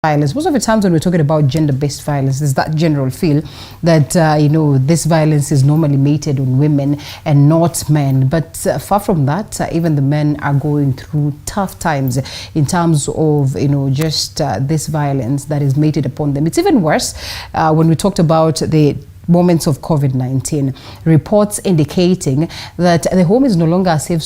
violence. Most of the times when we're talking about gender-based violence, there's that general feel that this violence is normally meted on women and not men. But far from that, even the men are going through tough times in terms of this violence that is meted upon them. It's even worse when we talked about the moments of COVID-19, reports indicating that the home is no longer a safe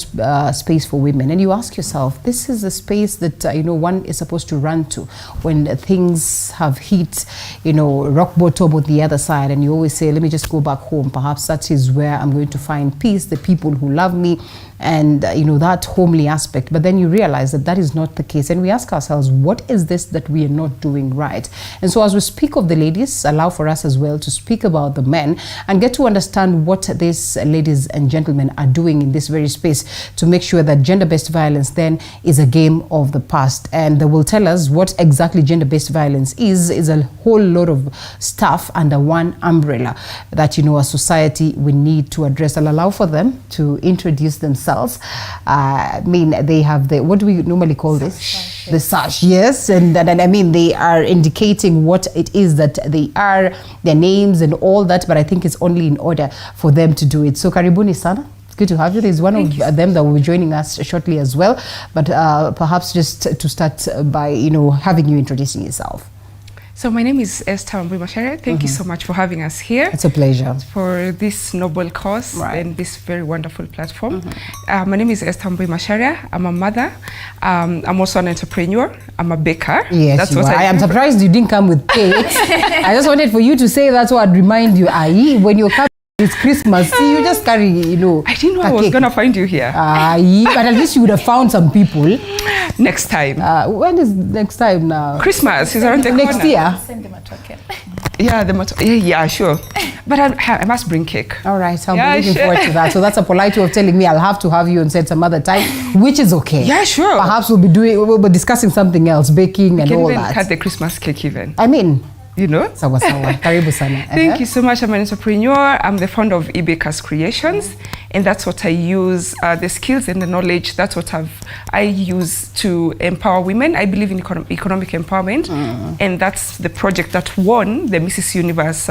space for women. And you ask yourself, this is a space that one is supposed to run to when things have hit rock bottom on the other side, and you always say, let me just go back home. Perhaps that is where I'm going to find peace, the people who love me, and that homely aspect. But then you realize that that is not the case, and we ask ourselves, what is this that we are not doing right? And so as we speak of the ladies, allow for us as well to speak about the men and get to understand what these ladies and gentlemen are doing in this very space to make sure that gender-based violence then is a game of the past. And they will tell us what exactly gender-based violence is a whole lot of stuff under one umbrella that as society we need to address. I'll allow for them to introduce themselves. They have the, what do we normally call this? The sash, yes. And I mean, they are indicating what it is that they are, their names and all that, but I think it's only in order for them to do it. So karibuni sana. It's good to have you. There's one of them that will be joining us shortly as well. But perhaps just to start by, having you introducing yourself. So my name is STARTIMES. Thank you so much for having us here. It's a pleasure. For this noble cause and this very wonderful platform. My name is STARTIMES. I'm a mother. I'm also an entrepreneur. I'm a baker. Yes, that's what I am surprised you didn't come with cake. I just wanted for you to say that's what I'd remind you. When you come, it's Christmas. See, you just carry, I didn't know I was going to find you here. But at least you would have found some people. Next time. When is next time now? Christmas is around the corner. Next year? Send them a token. Yeah, sure. But I must bring cake. All right, I'm looking forward to that. So that's a polite way of telling me I'll have to have you on set some other time, which is okay. Yeah, sure. Perhaps we'll be discussing something else, baking and all that. We can even cut the Christmas cake even. I mean, Sawa sawa. Karibu sana. Thank you so much. I'm an entrepreneur. I'm the founder of eBakers Creations, and that's what I use, the skills and the knowledge. That's what I use to empower women. I believe in economic empowerment, and that's the project that won the Mrs. Universe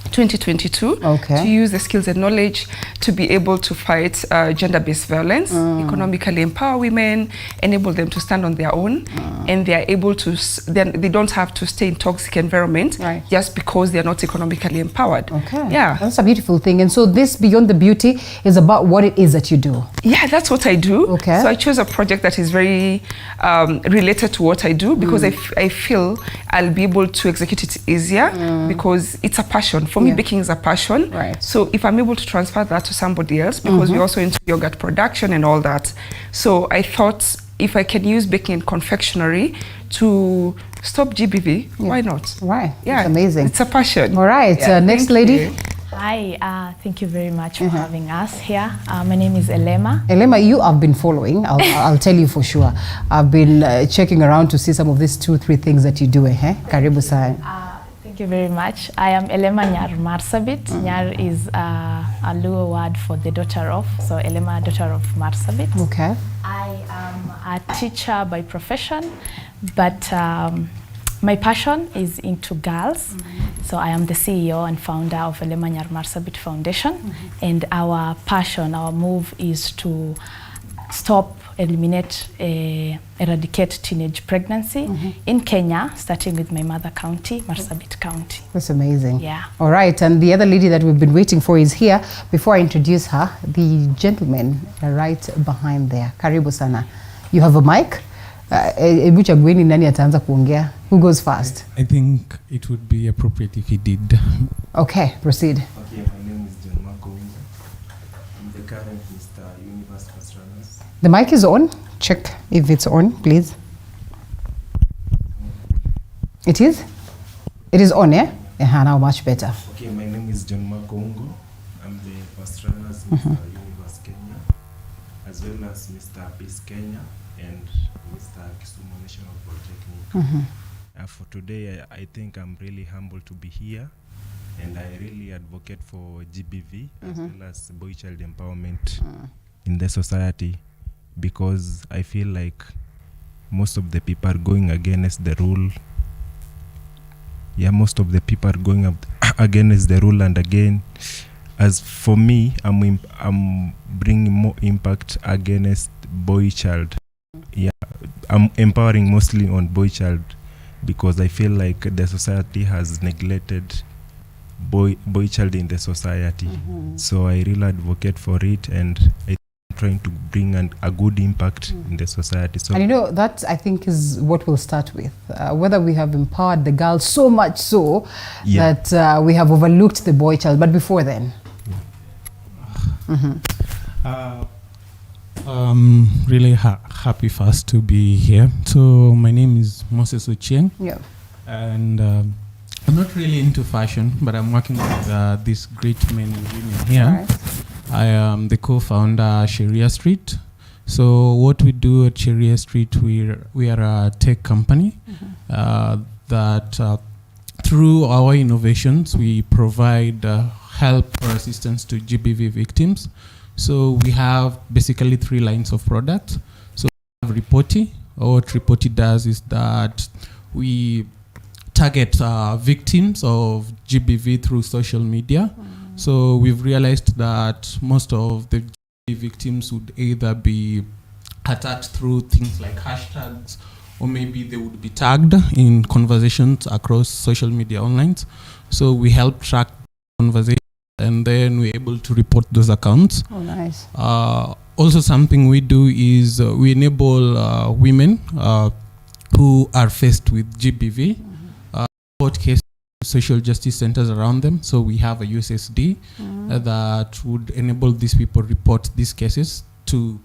2022, to use the skills and knowledge to be able to fight gender-based violence, economically empower women, enable them to stand on their own, and they are able to, they don't have to stay in toxic environment just because they are not economically empowered. Yeah, that's a beautiful thing. And so this Beyond the Beauty is about what it is that you do. Yeah, that's what I do. So I chose a project that is very related to what I do, because I feel I'll be able to execute it easier because it's a passion. For me, baking is a passion. So if I'm able to transfer that to somebody else, because we're also into yogurt production and all that. So I thought if I can use baking and confectionery to stop GBV, why not? Yeah, it's amazing. It's a passion. All right, next lady. Hi, thank you very much for having us here. My name is Elema. Elema, you have been following, I'll tell you for sure. I've been checking around to see some of these 2-3 things that you do. Karibu sana. Thank you very much. I am Elema Nyar Marsabit. Nyar is a Luo word for the daughter of, so Elema, daughter of Marsabit. I am a teacher by profession, but my passion is into girls. So I am the CEO and founder of Elema Nyar Marsabit Foundation. And our passion, our move is to stop, eliminate, eradicate teenage pregnancy in Kenya, starting with my mother county, Marsabit County. That's amazing. Yeah. All right, and the other lady that we've been waiting for is here. Before I introduce her, the gentleman right behind there. Karibu sana. You have a mic. Who goes first? I think it would be appropriate if he did. Okay, proceed. Okay, my name is John Marco. I'm the current Mr. Universe First Runners. The mic is on. Check if it's on, please. It is? It is on, yeah? Now much better. Okay, my name is John Marco. I'm the First Runners, Mr. Universe Kenya, as well as Mr. Peace Kenya and Mr. Kisumu National Polytechnic. For today, I think I'm really humbled to be here, and I really advocate for GBV as well as boy-child empowerment in the society, because I feel like most of the people are going against the rule. Yeah, most of the people are going against the rule, and again, as for me, I'm bringing more impact against boy child. Yeah, I'm empowering mostly on boy child because I feel like the society has neglected boy child in the society. So I really advocate for it, and I'm trying to bring a good impact in the society. So, and that I think is what we'll start with, whether we have empowered the girls so much so that we have overlooked the boy child. But before then, really happy first to be here. So my name is Moses Ochieng. Yeah. And I'm not really into fashion, but I'm working with these great men and women here. Right. I am the co-founder Sharia Street. So what we do at Sharia Street, we are a tech company that through our innovations, we provide help or assistance to GBV victims. So we have basically 3 lines of products. So we have Reporty. What Reporty does is that we target victims of GBV through social media. So we've realized that most of the GBV victims would either be attacked through things like hashtags, or maybe they would be tagged in conversations across social media online. So we help track conversations, and then we're able to report those accounts. Oh, nice. Also, something we do is we enable women who are faced with GBV, report cases to social justice centers around them. So we have a USSD that would enable these people report these cases to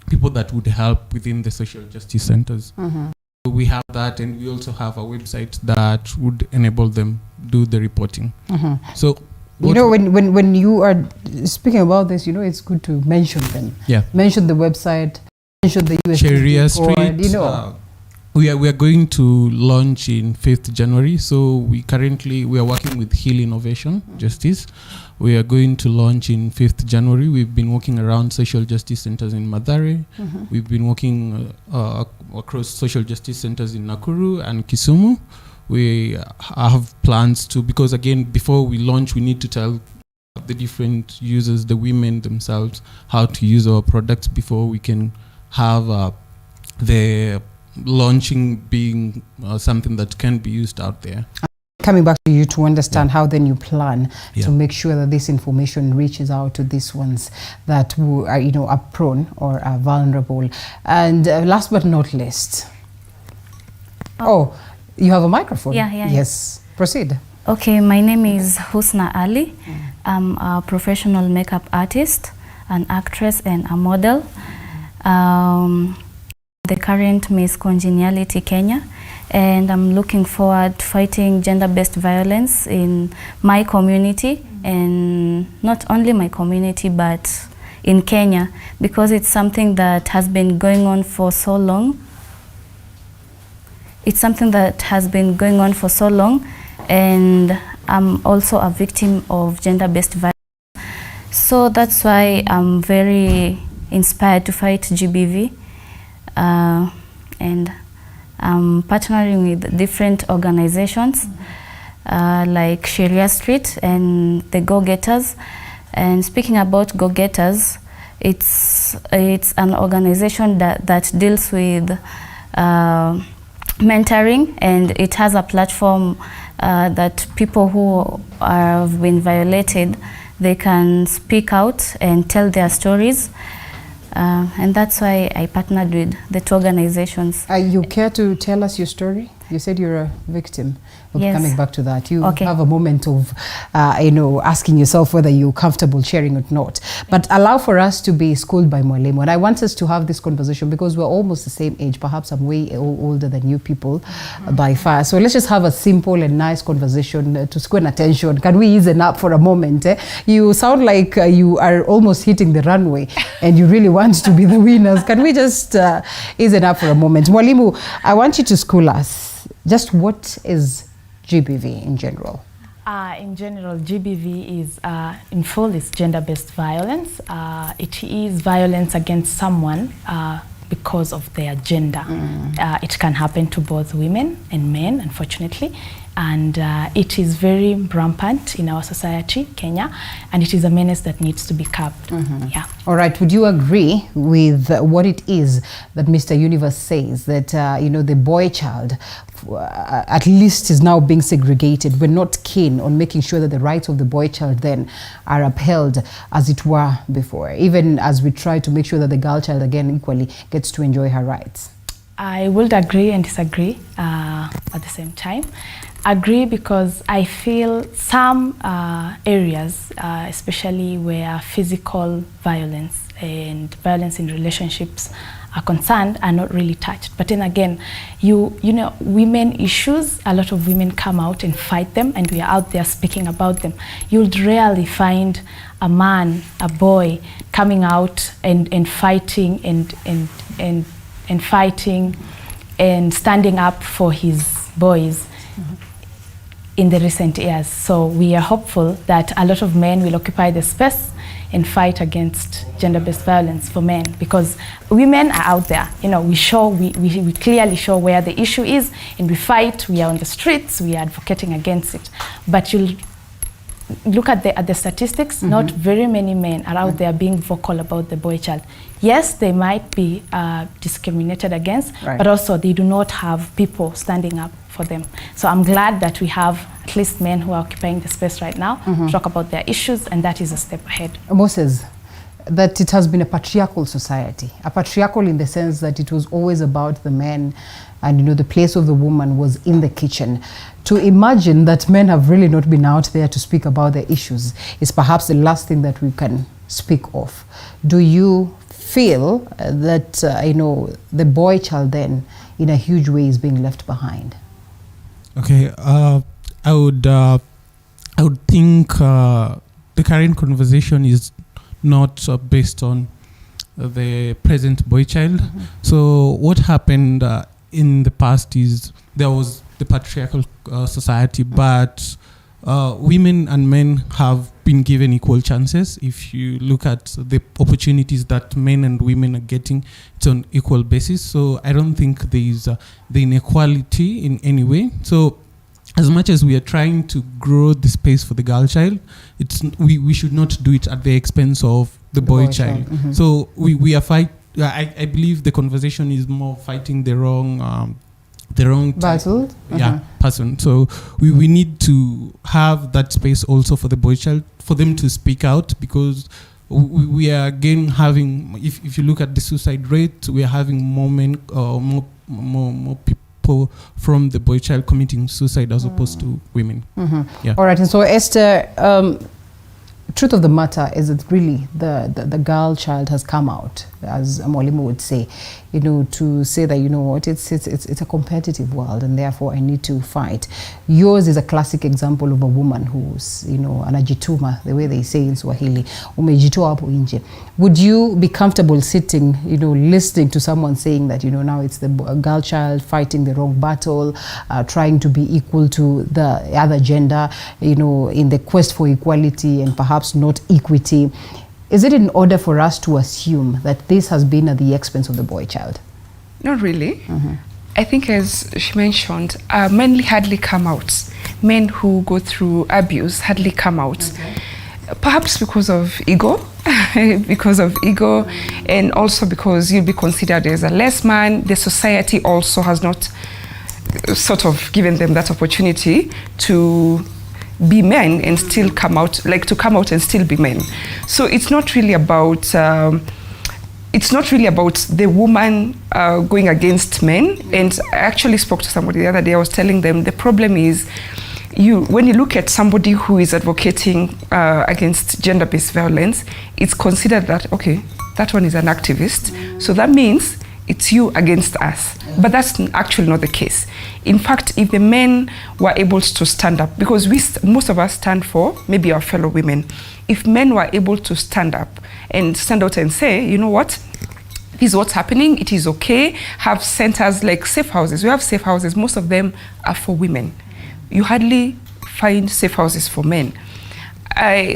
people that would help within the social justice centers. So we have that, and we also have a website that would enable them do the reporting. So when you are speaking about this, it's good to mention them. Yeah. Mention the website, mention the USSD Sharia code, Street. We are going to launch in 5th January. So we are working with Hill Innovation Justice. We are going to launch in 5th January. We've been working around social justice centers in Mathare. We've been working across social justice centers in Nakuru and Kisumu. We have plans to, because again, before we launch, we need to tell the different users, the women themselves, how to use our products before we can have the launching being something that can be used out there. Coming back to you to understand how then you plan to make sure that this information reaches out to these ones that who are, are prone or are vulnerable. And last but not least, you have a microphone. Yeah. Yes, proceed. Okay, my name is Husna Ali. I'm a professional makeup artist, an actress, and a model. The current Miss Congeniality Kenya, and I'm looking forward to fighting gender-based violence in my community, and not only my community but in Kenya, because it's something that has been going on for so long. It's something that has been going on for so long, and I'm also a victim of gender-based violence. So that's why I'm very inspired to fight GBV. And I'm partnering with different organizations like Sharia Street and the Go-Getters. And speaking about Go-Getters, it's an organization that deals with mentoring, and it has a platform that people who have been violated, they can speak out and tell their stories. And that's why I partnered with the 2 organizations. You care to tell us your story? You said you're a victim. Yes. Coming back to that, you have a moment of, asking yourself whether you're comfortable sharing or not. But allow for us to be schooled by Mwalimu. And I want us to have this conversation because we're almost the same age. Perhaps I'm way older than you people by far. So let's just have a simple and nice conversation to square attention. Can we ease up for a moment? You sound like you are almost hitting the runway and you really want to be the winners. Can we just ease up for a moment? Mwalimu, I want you to school us. Just what is GBV in general? In general, GBV is, in full, is gender-based violence. It is violence against someone because of their gender. It can happen to both women and men, unfortunately. And it is very rampant in our society, Kenya, and it is a menace that needs to be curbed. Yeah. All right. Would you agree with what it is that Mr. Universe says, that you know, the boy child at least is now being segregated? We're not keen on making sure that the rights of the boy child then are upheld as it were before, even as we try to make sure that the girl child again equally gets to enjoy her rights. I would agree and disagree at the same time. Agree because I feel some areas, especially where physical violence and violence in relationships are concerned, are not really touched. But then again, you know, women issues, a lot of women come out and fight them, and we are out there speaking about them. You'll rarely find a man, a boy, coming out and fighting and fighting and standing up for his boys in the recent years. So we are hopeful that a lot of men will occupy the space and fight against gender-based violence for men, because women are out there. You know, we clearly show where the issue is, and we fight. We are on the streets. We are advocating against it. But you'll look at the statistics. Not very many men are out there being vocal about the boy child. Yes, they might be discriminated against, but also they do not have people standing up for them. So I'm glad that we have at least men who are occupying the space right now to talk about their issues, and that is a step ahead. Moses, that it has been a patriarchal society, a patriarchal in the sense that it was always about the men, and you know, the place of the woman was in the kitchen. To imagine that men have really not been out there to speak about their issues is perhaps the last thing that we can speak of. Do you feel that you know, the boy child then in a huge way is being left behind? Okay, I would think the current conversation is not based on the present boy child. So what happened in the past is there was the patriarchal society, but women and men have been given equal chances. If you look at the opportunities that men and women are getting, it's on equal basis. So I don't think there is the inequality in any way. So as much as we are trying to grow the space for the girl child, we should not do it at the expense of the boy child. So we are I believe the conversation is more fighting the wrong battle, person. So we need to have that space also for the boy child, for them to speak out, because we are again having, if you look at the suicide rate, we are having more men, more people from the boy child committing suicide as opposed to women. All right, and so Esther, truth of the matter is that really the girl child has come out, as Mwalimu would say, you know, to say that, you know what, it's a competitive world, and therefore I need to fight. Yours is a classic example of a woman who's, you know, anajituma, the way they say in Swahili, umejitoa hapo nje. Would you be comfortable sitting, you know, listening to someone saying that, you know, now it's the girl child fighting the wrong battle, trying to be equal to the other gender, you know, in the quest for equality and perhaps not equity? Is it in order for us to assume that this has been at the expense of the boy child? Not really. I think, as she mentioned, men hardly come out. Men who go through abuse hardly come out. Perhaps because of ego, and also because you'll be considered as a less man. The society also has not sort of given them that opportunity to be men and still come out, like to come out and still be men. So it's not really about the woman going against men. And I actually spoke to somebody the other day. I was telling them the problem is when you look at somebody who is advocating against gender-based violence, it's considered that, okay, that one is an activist. So that means it's you against us. But that's actually not the case. In fact, if the men were able to stand up, because most of us stand for maybe our fellow women, if men were able to stand up and stand out and say, you know what, this is what's happening, it is okay, have centers like safe houses. We have safe houses, most of them are for women. You hardly find safe houses for men.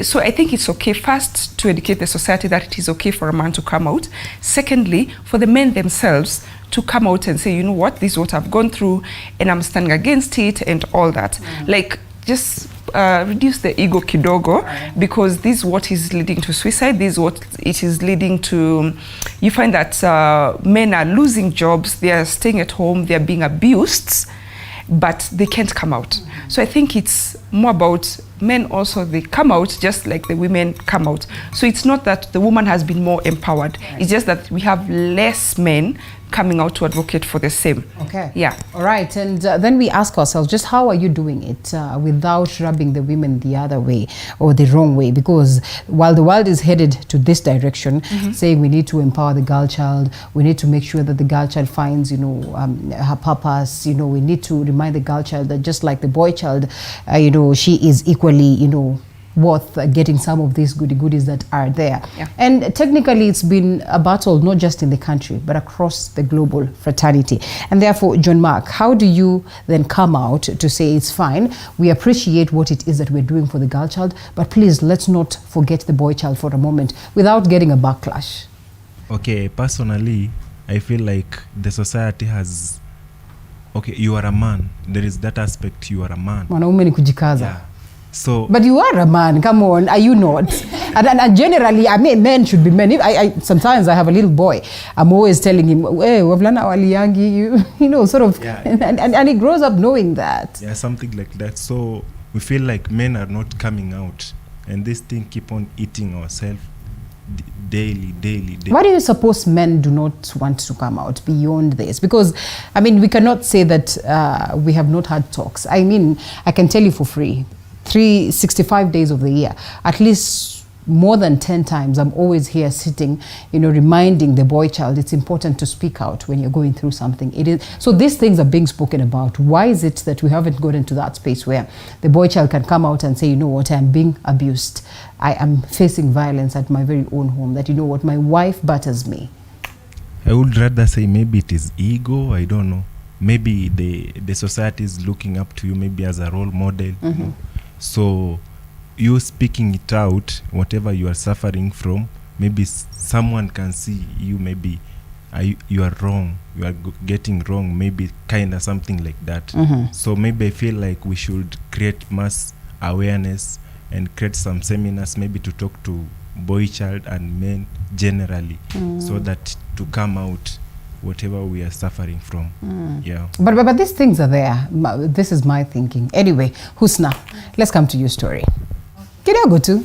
So I think it's okay first to educate the society that it is okay for a man to come out. Secondly, for the men themselves to come out and say, you know what, this is what I've gone through and I'm standing against it and all that. Like, just reduce the ego kidogo, because this is what is leading to suicide. This is what it is leading to. You find that men are losing jobs, they are staying at home, they are being abused, but they can't come out. So I think it's more about men also, they come out just like the women come out. So it's not that the woman has been more empowered, it's just that we have less men coming out to advocate for the same. Okay. Yeah. All right. And then we ask ourselves, just how are you doing it without rubbing the women the other way or the wrong way? Because while the world is headed to this direction, saying we need to empower the girl child, we need to make sure that the girl child finds, you know, her purpose, you know, we need to remind the girl child that just like the boy child, you know, she is equally, you know, worth getting some of these goodies that are there. Yeah. And technically it's been a battle not just in the country but across the global fraternity. And therefore, John Mark, how do you then come out to say it's fine, we appreciate what it is that we're doing for the girl child, but please let's not forget the boy child for a moment without getting a backlash? Okay, personally, I feel like the society has, okay, you are a man, there is that aspect, you are a man. Mwanaume ni kujikaza. Yeah. So, but you are a man, come on, are you not? and generally, I mean, men should be men. Sometimes I have a little boy, I'm always telling him, hey, wavulana waliyangi, you know, sort of, yeah. and he grows up knowing that. Yeah, something like that. So we feel like men are not coming out, and this thing keep on eating ourselves daily. Why do you suppose men do not want to come out beyond this? Because, I mean, we cannot say that we have not had talks. I mean, I can tell you for free, 365 days of the year, at least more than 10 times, I'm always here sitting, you know, reminding the boy child it's important to speak out when you're going through something. It is so these things are being spoken about. Why is it that we haven't gotten to that space where the boy child can come out and say, you know what, I'm being abused, I am facing violence at my very own home, that, you know what, my wife batters me? I would rather say maybe it is ego, I don't know. Maybe the society is looking up to you maybe as a role model. You know? So you speaking it out, whatever you are suffering from, maybe someone can see you, maybe you are wrong, you are getting wrong, maybe kind of something like that. So maybe I feel like we should create mass awareness and create some seminars maybe to talk to boy child and men generally, so that to come out whatever we are suffering from. Yeah. But these things are there. This is my thinking. Anyway, Husna, let's come to your story. Kidogo tu.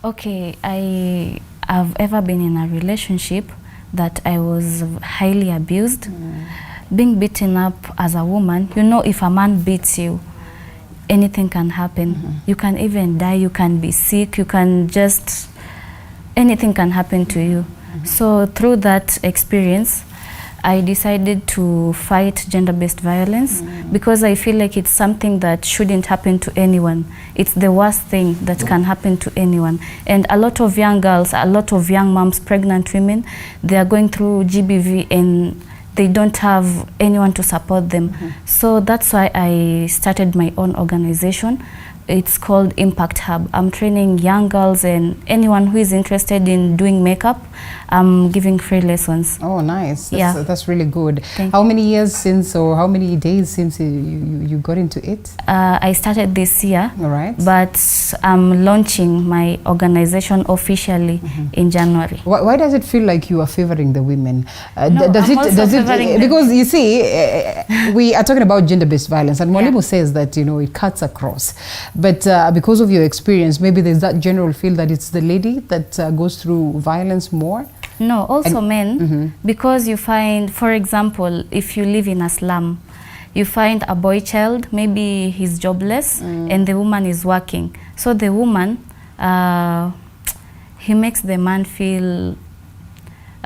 Okay, I've ever been in a relationship that I was highly abused. Being beaten up as a woman, you know, if a man beats you, anything can happen. You can even die, you can be sick, you can just, anything can happen to you. So through that experience, I decided to fight gender-based violence because I feel like it's something that shouldn't happen to anyone. It's the worst thing that can happen to anyone. And a lot of young girls, a lot of young moms, pregnant women, they are going through GBV and they don't have anyone to support them. So that's why I started my own organization. It's called Impact Hub. I'm training young girls and anyone who is interested in doing makeup. I'm giving free lessons. Oh, nice. That's really good. How many years since, or how many days since you got into it? I started this year. All right. But I'm launching my organization officially in January. Why does it feel like you are favoring the women? No, does it because you see, we are talking about gender-based violence, and Mwalimu says that, you know, it cuts across. But because of your experience, maybe there's that general feel that it's the lady that goes through violence more? No, also men, because you find, for example, if you live in a slum, you find a boy child, maybe he's jobless and the woman is working. So the woman, he makes the man feel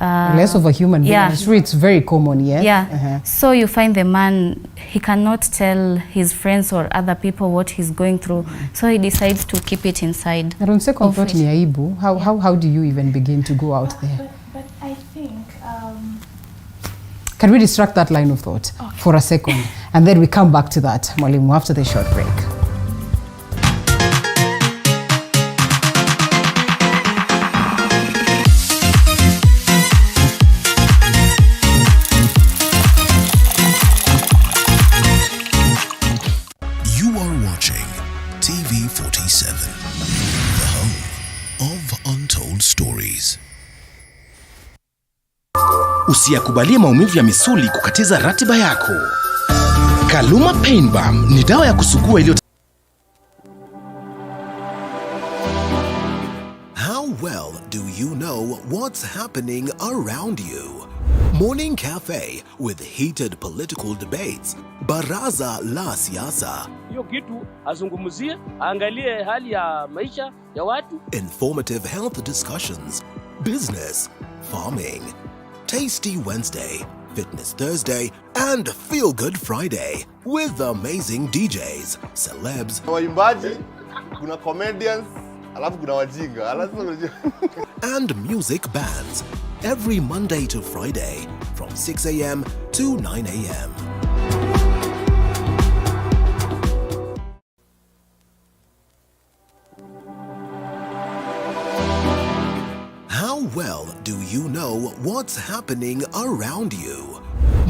less of a human being. Yeah. It's very common, yeah? Yeah. So you find the man, he cannot tell his friends or other people what he's going through. So he decides to keep it inside. How do you even begin to go out there? But I think... Can we distract that line of thought for a second? And then we come back to that, Mwalimu, after the short break. are watching TV47, the home of untold stories. Usiyakubalie maumivu ya misuli kukatiza ratiba yako. Kaluma Pain Balm ni dawa ya kusugua iliyo. How well do you know what's happening around you? Morning Cafe with heated political debates. Baraza la siasa. Hiyo kitu azungumzie, angalie hali ya maisha ya watu. Informative health discussions. Business, farming. Tasty Wednesday, Fitness Thursday, and Feel Good Friday with amazing DJs, celebs, waimbaji, kuna comedians, alafu kuna wajinga, and music bands every Monday to Friday from 6 a.m. to 9 a.m. How well do you know what's happening around you?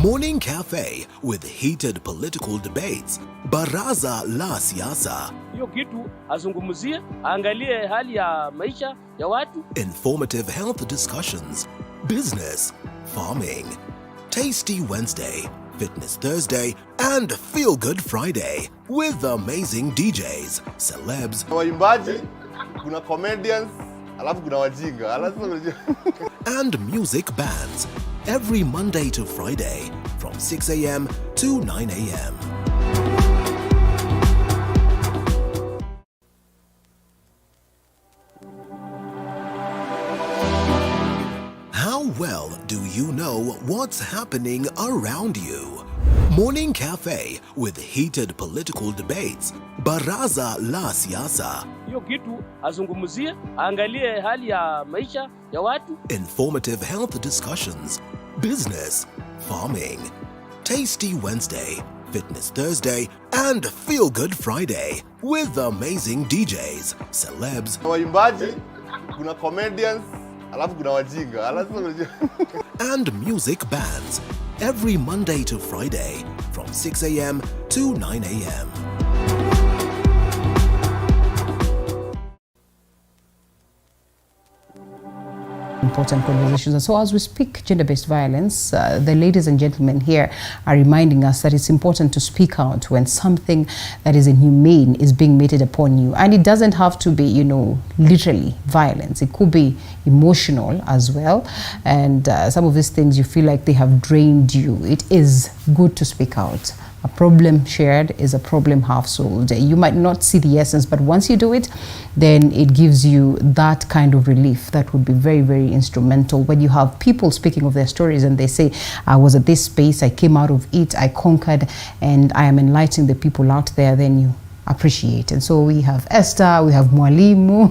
Morning Cafe with heated political debates. Baraza la siasa. Hiyo kitu azungumzie, angalie hali ya maisha ya watu. Informative health discussions. Business, farming. Tasty Wednesday, Fitness Thursday, and Feel Good Friday with amazing DJs, celebs, waimbaji, kuna comedians, alafu kuna wajinga, and music bands every Monday to Friday from 6 a.m. to 9 a.m. How well do you know what's happening around you? Morning Cafe with heated political debates. Baraza la siasa. Hiyo kitu azungumzie, angalie hali ya maisha ya watu. Informative health discussions. Business, farming. Tasty Wednesday, Fitness Thursday, and Feel Good Friday with amazing DJs, celebs, waimbaji, kuna comedians, alafu kuna wajinga, and music bands every Monday to Friday from 6 a.m. to 9 a.m. Important conversations. And so as we speak gender-based violence, the ladies and gentlemen here are reminding us that it's important to speak out when something that is inhumane is being meted upon you. And it doesn't have to be, literally violence. It could be emotional as well. And some of these things you feel like they have drained you. It is good to speak out. A problem shared is a problem half solved. You might not see the essence, but once you do it, then it gives you that kind of relief that would be very, very instrumental. When you have people speaking of their stories and they say, I was at this space, I came out of it, I conquered, and I am enlightening the people out there, then you appreciate. And so we have Esther, we have Mwalimu,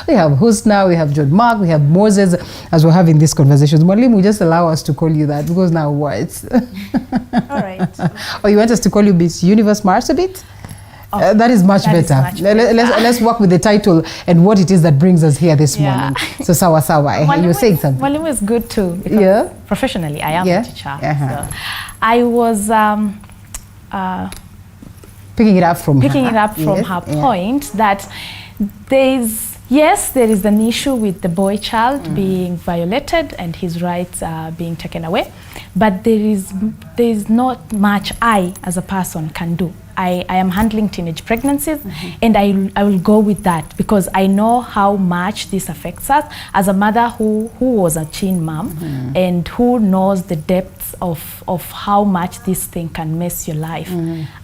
we have Husna, we have John Mark, we have Moses. As we're having these conversations, Mwalimu, just allow us to call you that, because now what? All right. Or you want us to call you Miss Universe Marsabit? Oh, that is much better. Let's work with the title and what it is that brings us here this morning. So sawa. You were saying something. Mwalimu is good too, because professionally I am a teacher. So I was picking it up from her point that there is an issue with the boy child being violated and his rights being taken away, but there is not much I as a person can do. I am handling teenage pregnancies, and I will go with that because I know how much this affects us as a mother who was a teen mom and who knows the depths of how much this thing can mess your life.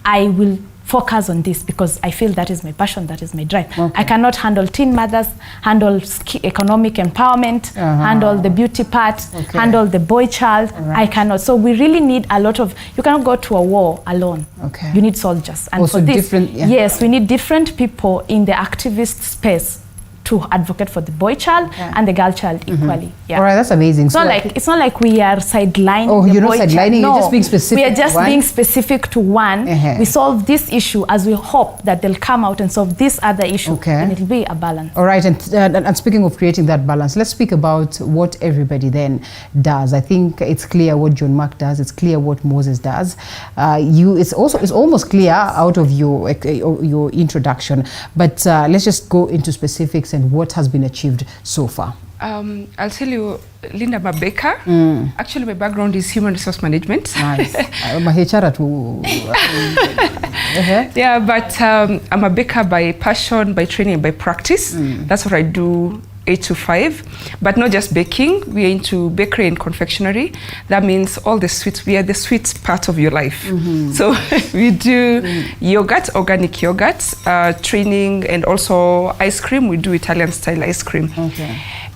I will focus on this because I feel that is my passion, that is my drive. I cannot handle teen mothers, handle economic empowerment, handle the beauty part, handle the boy child. I cannot. So we really need a lot of, you cannot go to a war alone. You need soldiers. And also for this, different, yes, we need different people in the activist space to advocate for the boy child and the girl child equally. Yeah. All right, that's amazing. It's not like we are sidelining. Oh, the you're not boy child. sidelining. No, you're just being specific. We are just being specific to one. We solve this issue as we hope that they'll come out and solve this other issue, and it'll be a balance. All right, and speaking of creating that balance, let's speak about what everybody then does. I think it's clear what John Mark does. It's clear what Moses does. It's almost clear out of your introduction. But let's just go into specifics and what has been achieved so far. I'll tell you, Linda, I'm a baker. Actually, my background is human resource management. Nice. I'm a HR too. Yeah, but I'm a baker by passion, by training, by practice. That's what I do 8 to 5. But not just baking. We're into bakery and confectionery. That means all the sweets. We are the sweet part of your life. So we do yogurt, organic yogurt, training, and also ice cream. We do Italian style ice cream.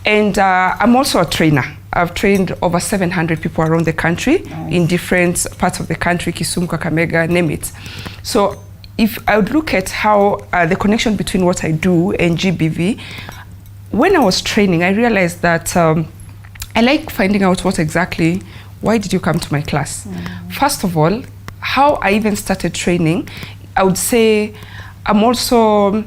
And I'm also a trainer. I've trained over 700 people around the country in different parts of the country, Kisumu, Kakamega, name it. So if I would look at how the connection between what I do and GBV, when I was training, I realized that I like finding out why did you come to my class? First of all, how I even started training, I would say I've also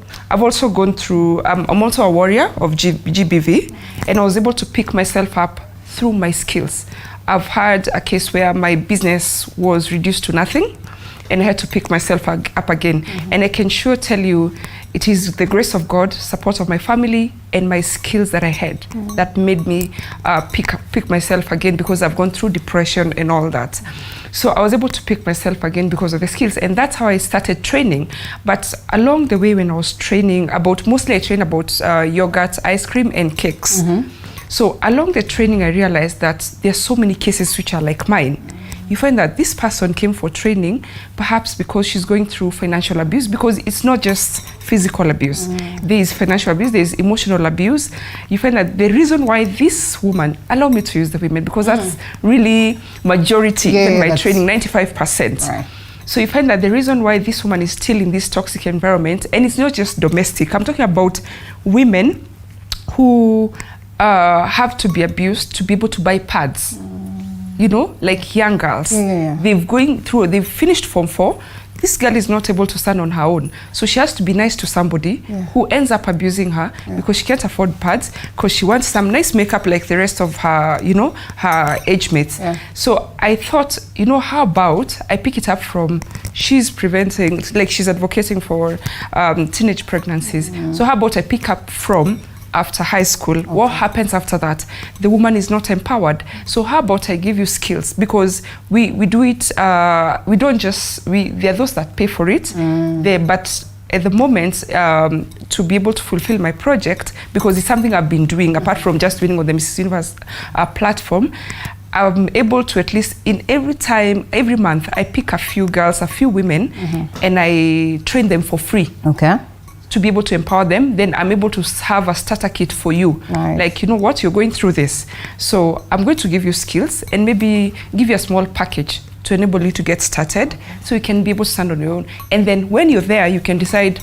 gone through, I'm also a warrior of GBV, and I was able to pick myself up through my skills. I've had a case where my business was reduced to nothing, and I had to pick myself up again. And I can sure tell you, it is the grace of God, support of my family, and my skills that I had that made me pick myself again, because I've gone through depression and all that. So I was able to pick myself again because of the skills, and that's how I started training. But along the way when I was training, mostly I train about yogurt, ice cream, and cakes. So along the training, I realized that there's so many cases which are like mine. You find that this person came for training, perhaps because she's going through financial abuse, because it's not just physical abuse. There is financial abuse, there is emotional abuse. You find that the reason why this woman, allow me to use the women, because that's really majority in my training, 95%. So you find that the reason why this woman is still in this toxic environment, and it's not just domestic, I'm talking about women who have to be abused to be able to buy pads. You know, like young girls. They've finished Form 4. This girl is not able to stand on her own. So she has to be nice to somebody who ends up abusing her because she can't afford pads, because she wants some nice makeup like the rest of her, her age mates. So I thought, how about I pick it up from, she's advocating for teenage pregnancies. So how about I pick up from after high school, what happens after that? The woman is not empowered. So how about I give you skills? Because we do it, we don't just, there are those that pay for it, but at the moment, to be able to fulfill my project, because it's something I've been doing, apart from just winning on the Mrs. Universe platform, I'm able to at least every month, I pick a few girls, a few women, and I train them for free. To be able to empower them, then I'm able to have a starter kit for you. Like, you know what, you're going through this. So I'm going to give you skills and maybe give you a small package to enable you to get started, so you can be able to stand on your own. And then when you're there, you can decide,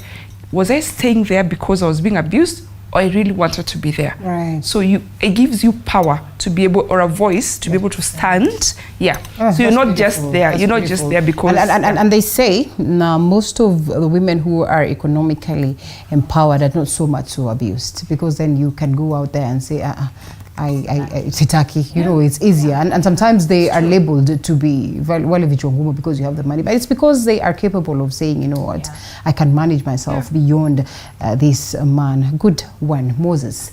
was I staying there because I was being abused, or I really wanted to be there? So it gives you power to be able, or a voice to be able to stand. So you're not just there. You're not just there because... And they say now most of the women who are economically empowered are not so much so abused, because then you can go out there and say, sitaki, it's easier. And sometimes they are labeled to be because you have the money, but it's because they are capable of saying, you know what, I can manage myself beyond this man. Good one, Moses.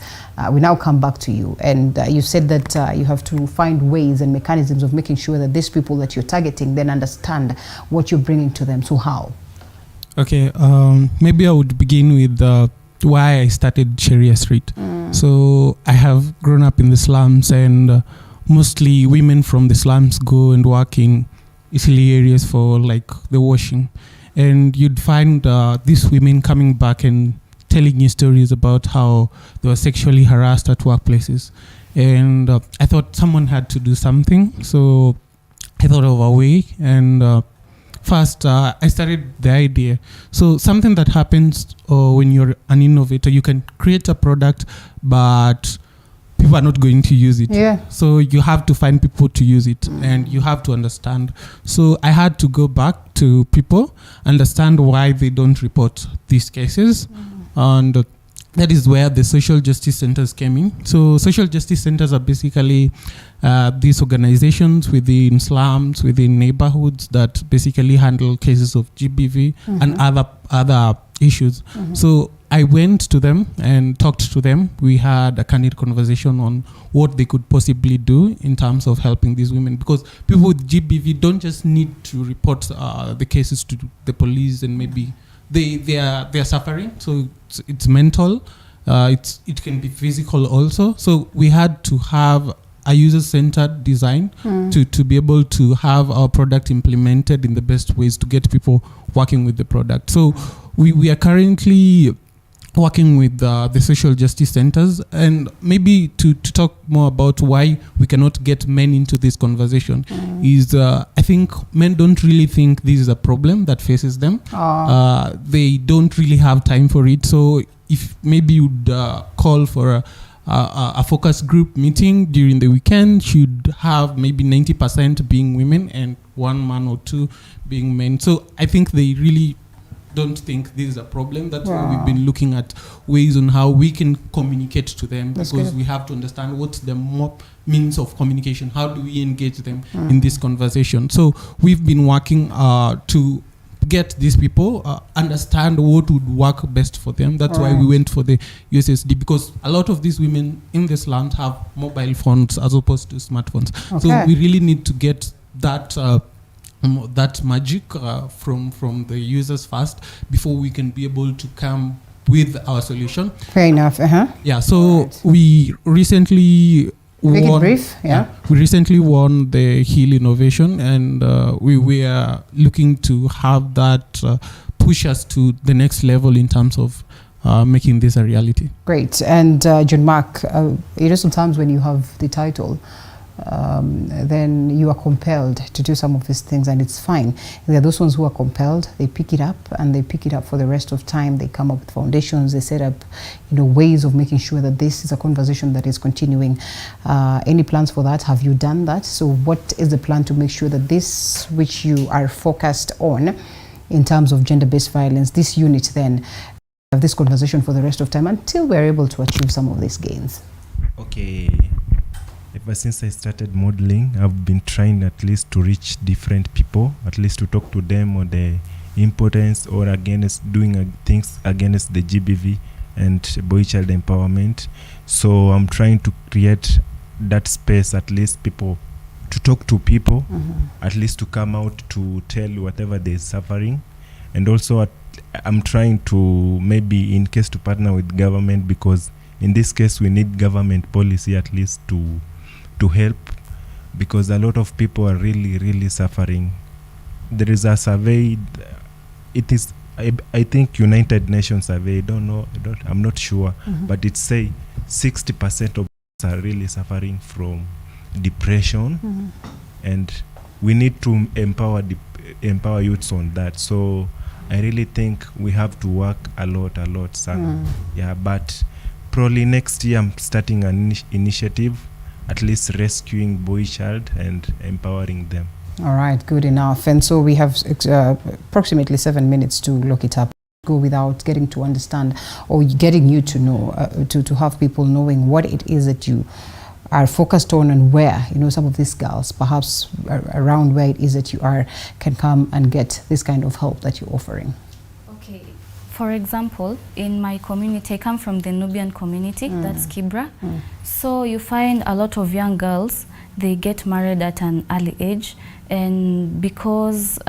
We now come back to you, and you said that you have to find ways and mechanisms of making sure that these people that you're targeting then understand what you're bringing to them. So how? Okay, maybe I would begin with why I started Sharia Street. So I have grown up in the slums, and mostly women from the slums go and work in Italy areas for like the washing. And you'd find these women coming back and telling you stories about how they were sexually harassed at workplaces. And I thought someone had to do something. So I thought of a way, and first, I started the idea. So something that happens when you're an innovator, you can create a product, but people are not going to use it. Yeah. So you have to find people to use it, and you have to understand. So I had to go back to people, understand why they don't report these cases, and that is where the social justice centers came in. So social justice centers are basically these organizations within slums, within neighborhoods that basically handle cases of GBV and other issues. So I went to them and talked to them. We had a candid conversation on what they could possibly do in terms of helping these women, because people with GBV don't just need to report the cases to the police, and maybe they are suffering. So it's mental. It can be physical also. So we had to have a user-centered design to be able to have our product implemented in the best ways to get people working with the product. So we are currently working with the social justice centers, and maybe to talk more about why we cannot get men into this conversation is I think men don't really think this is a problem that faces them. They don't really have time for it. So if maybe you'd call for a focus group meeting during the weekend, should have maybe 90% being women and 1 man or 2 being men. So I think they really don't think this is a problem. That's why we've been looking at ways on how we can communicate to them. That's because we have to understand what's the means of communication. How do we engage them in this conversation? So we've been working to get these people understand what would work best for them. That's why we went for the USSD, because a lot of these women in this land have mobile phones as opposed to smartphones. So we really need to get that that magic from the users first before we can be able to come with our solution. Fair enough. Yeah. So we recently Make it brief. We recently won the Hill Innovation, and we are looking to have that push us to the next level in terms of making this a reality. Great. And John Mark, sometimes when you have the title, then you are compelled to do some of these things, and it's fine. There are those ones who are compelled, they pick it up, and they pick it up for the rest of time. They come up with foundations, they set up ways of making sure that this is a conversation that is continuing. Any plans for that? Have you done that? So what is the plan to make sure that this, which you are focused on in terms of gender-based violence, this unit then have this conversation for the rest of time until we're able to achieve some of these gains? Okay. Ever since I started modeling, I've been trying at least to reach different people, at least to talk to them on the importance or against doing things against the GBV and boy-child empowerment. So I'm trying to create that space, at least people to talk to people, at least to come out to tell whatever they're suffering. And also I'm trying to maybe in case to partner with government, because in this case we need government policy at least to help, because a lot of people are really suffering. There is a survey, it is I think United Nations survey, I'm not sure, but it say 60% of us are really suffering from depression, and we need to empower youths on that. So I really think we have to work a lot, son. Yeah, but probably next year I'm starting an initiative, at least rescuing boy child and empowering them. All right, good enough. And so we have approximately 7 minutes to look it up. Go without getting to understand or getting you to know, to have people knowing what it is that you are focused on, and where some of these girls, perhaps around where it is that you are, can come and get this kind of help that you're offering. Okay. For example, in my community, I come from the Nubian community, that's Kibra. So you find a lot of young girls, they get married at an early age, and because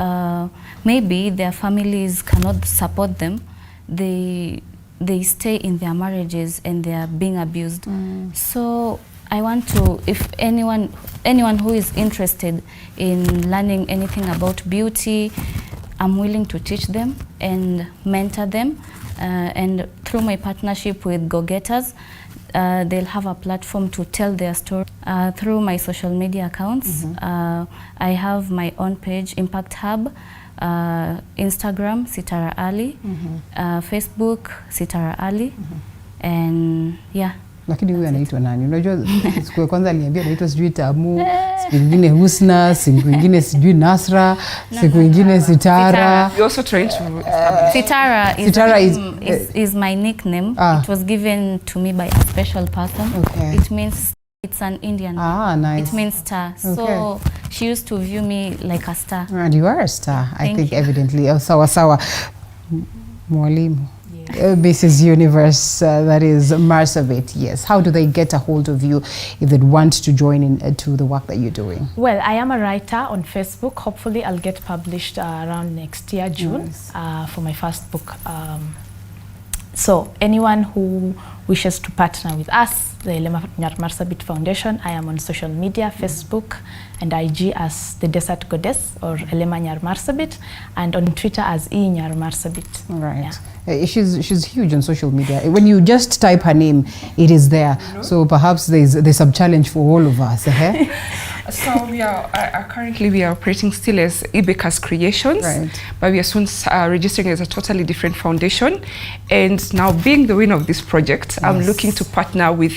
maybe their families cannot support them, they stay in their marriages and they are being abused. So I want to, if anyone who is interested in learning anything about beauty, I'm willing to teach them and mentor them, and through my partnership with go-getters, they'll have a platform to tell their story. Through my social media accounts, I have my own page, Impact Hub, Instagram Sitara Ali, Facebook Sitara Ali, and yeah. Lakini huyu anaitwa nani? Unajua siku ya kwanza aliniambia anaitwa sijui Tamu, siku nyingine Husna, siku nyingine sijui Nasra, siku nyingine Sitara. You're also trying to Sitara is my nickname. It was given to me by a special person. Okay. It means it's an Indian. Nice. It means star. Okay. So she used to view me like a star. And you are a star, I think, you. evidently. Sawa sawa. Mwalimu. Mrs. Universe, that is Marsabit, yes. How do they get a hold of you if they want to join in to the work that you're doing? Well, I am a writer on Facebook. Hopefully, I'll get published around next year, June, for my first book. So anyone who wishes to partner with us, the Elema Nyar Marsabit Foundation, I am on social media, Facebook and IG as the Desert Goddess or Elema Nyar Marsabit, and on Twitter as E Nyar Marsabit. Right. Yeah. She's huge on social media. When you just type her name, it is there. So perhaps there's some challenge for all of us. So we are currently we are operating still as Advocacy Creations, but we are soon registering as a totally different foundation. And now, being the winner of this project, I'm looking to partner with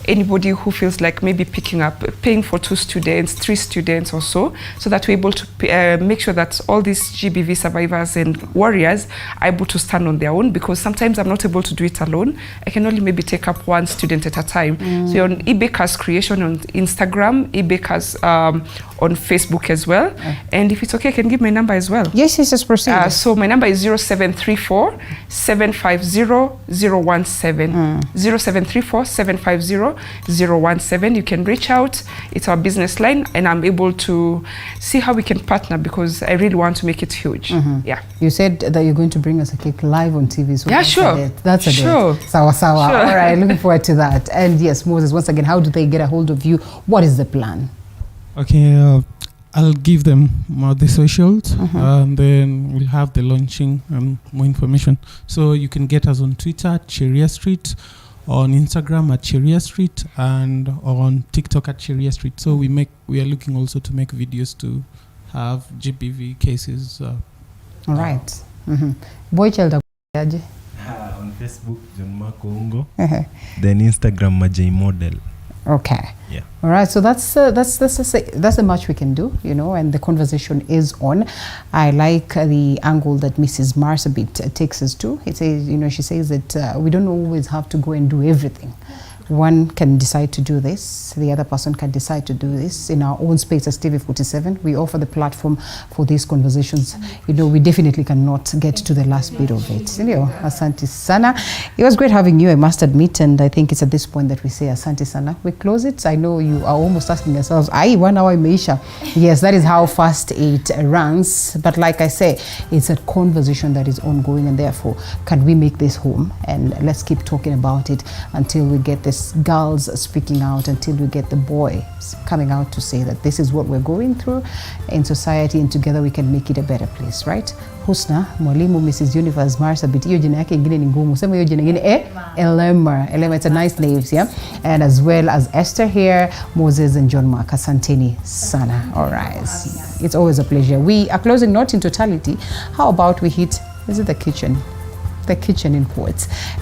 anybody who feels like maybe paying for 2 students, 3 students or so that we're able to make sure that all these GBV survivors and warriors are able to stand on their own, because sometimes I'm not able to do it alone. I can only maybe take up 1 student at a time. So you're on Advocacy Creation on Instagram, Advocacy on Facebook as well. And if it's okay, I can give my number as well. Yes, proceed. So my number is 0734 750 017. 0734 750 017. You can reach out. It's our business line, and I'm able to see how we can partner, because I really want to make it huge. Yeah. You said that you're going to bring us a cake live on TV. So yeah, sure. That's a sure. date. Sawa sawa. Sure. All right, looking forward to that. And yes, Moses, once again, how do they get a hold of you? What is the plan? Okay, I'll give them the socials, and then we'll have the launching and more information. So you can get us on Twitter at Cheria Street, on Instagram at Cheria Street, and on TikTok at Cheria Street. So we are looking also to make videos to have GBV cases. All right. Boy child on Facebook, John Marco Ungo. Then Instagram, Majay Model. Okay. Yeah. All right. So that's a much we can do, and the conversation is on. I like the angle that Mrs. Marsabit takes us to. It says, she says that we don't always have to go and do everything. One can decide to do this, the other person can decide to do this in our own space as TV47. We offer the platform for these conversations. We definitely cannot get to the last bit of it. Asante sana. It was great having you, I must admit, and I think it's at this point that we say asante sana. We close it. I know you are almost asking yourselves, 1 hour imeisha. Yes, that is how fast it runs. But like I say, it's a conversation that is ongoing, and therefore, can we make this home? And let's keep talking about it until we get this girls speaking out, until we get the boys coming out to say that this is what we're going through in society, and together we can make it a better place, right? Husna, Mwalimu, Mrs. Universe Marsabit, hiyo jina yake ingine ni ngumu. Sema hiyo jina ingine Elema. Elema, it's a nice name, yeah? And as well as Esther here, Moses and John Mark. Asanteni sana. All right. It's always a pleasure. We are closing not in totality. How about we hit, is it the kitchen? The kitchen in quotes.